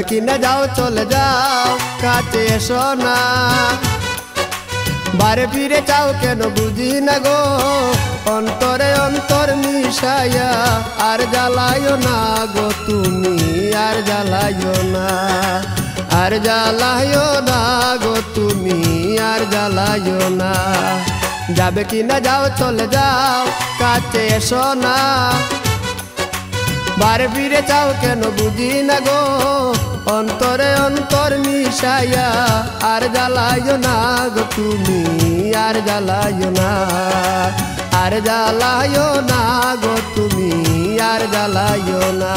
যাবে কি না যাও চলে যাও কাছে এসো না বারে ফিরে চাও কেন বুঝি না গো অন্তরে অন্তর মিশাইয়া আর জ্বালাইও না গো তুমি আর জ্বালাইও না আর জ্বালাইও না গো তুমি আর জ্বালাইও না যাবে কি না যাও চলে যাও কাছে এসো না বারে ফিরে চাও কেন বুঝি না গো অন্তরে অন্তর মিশাইয়া আর জ্বালাইও না গো তুমি আর জ্বালাইও না আর জ্বালাইও না গো তুমি আর জ্বালাইও না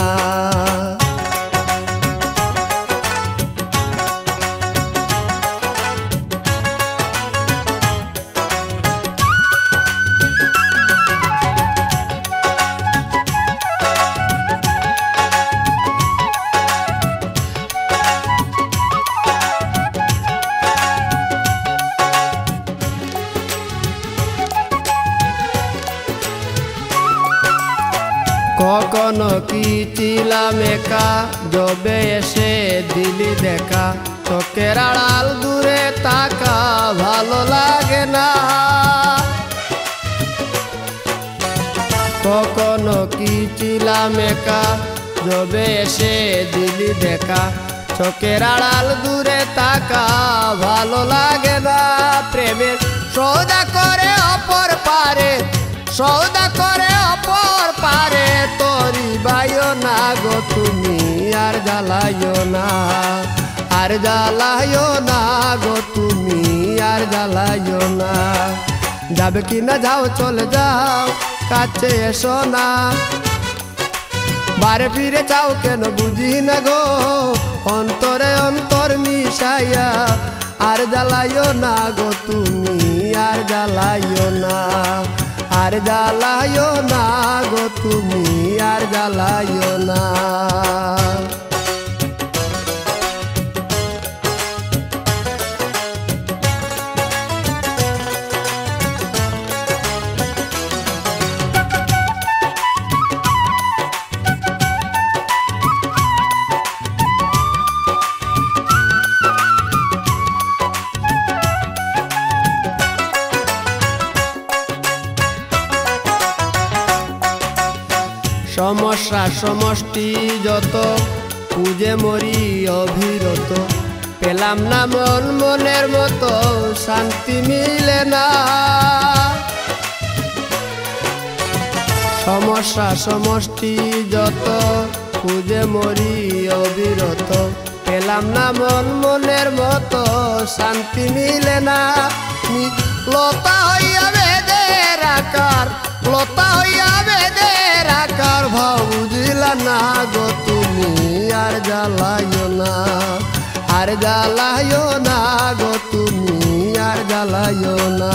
কখনো কি ছিলাম একা যবে এসে দিলি দেখা চোখের আড়াল দূরে তাকা ভালো লাগে না কখনো কি ছিলাম একা যবে এসে দিলি দেখা চোখের আড়াল দূরে তাকা ভালো লাগে না প্রেমের সৌদা করে অপর পারে সৌদা করে অপর পারে তোরি বাইও না গো তুমি আর জ্বালাইও না আর জ্বালাইও না গো তুমি আর জ্বালাইও না যাবে কি না যাও চলে যাও কাছে এসো না বারে ফিরে চাও কেন বুঝি না গো অন্তরে অন্তর মিশাইয়া আর জ্বালাইও না গো তুমি আর জ্বালাইও না আর জ্বালাইও না গো তুমি আর জ্বালাইও না সমস্যা সমষ্টি যত খুঁজে মরি অবিরত পেলাম না মন মনের মতো শান্তি মিলে না সমস্যা সমষ্টি যত খুঁজে মরি অবিরত পেলাম না মন মনের মতো শান্তি মিলে না লতা হইয়া বেদের আকার লতা হইয়া বেদের আকার ভাব বুঝিলা না গো তুমি আর জ্বালাইও না আর জ্বালাইও না গো তুমি আর জ্বালাইও না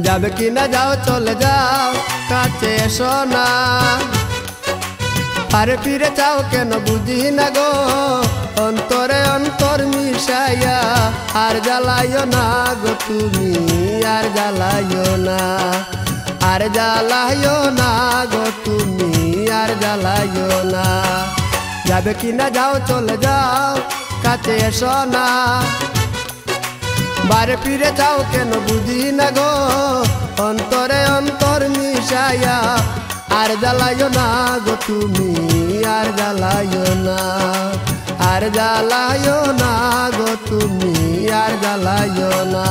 যাবে কি না যাও চলে যাও কাছে এসো না আর ফিরে চাও কেন বুঝি না গো অন্তরে অন্তর মিশাইয়া আর জ্বালাইও না গো তুমি আর জ্বালাইও না আর জ্বালাইও না গো তুমি আর জ্বালাইও না যাবে কি না যাও চলে যাও কাছে এসো না বারে ফিরে যাও কেন বুঝি না গো অন্তরে অন্তর মিশাইয়া আর জ্বালাইও না গো তুমি আর জ্বালাইও না আর জ্বালাইও না গো তুমি আর জ্বালাইও না।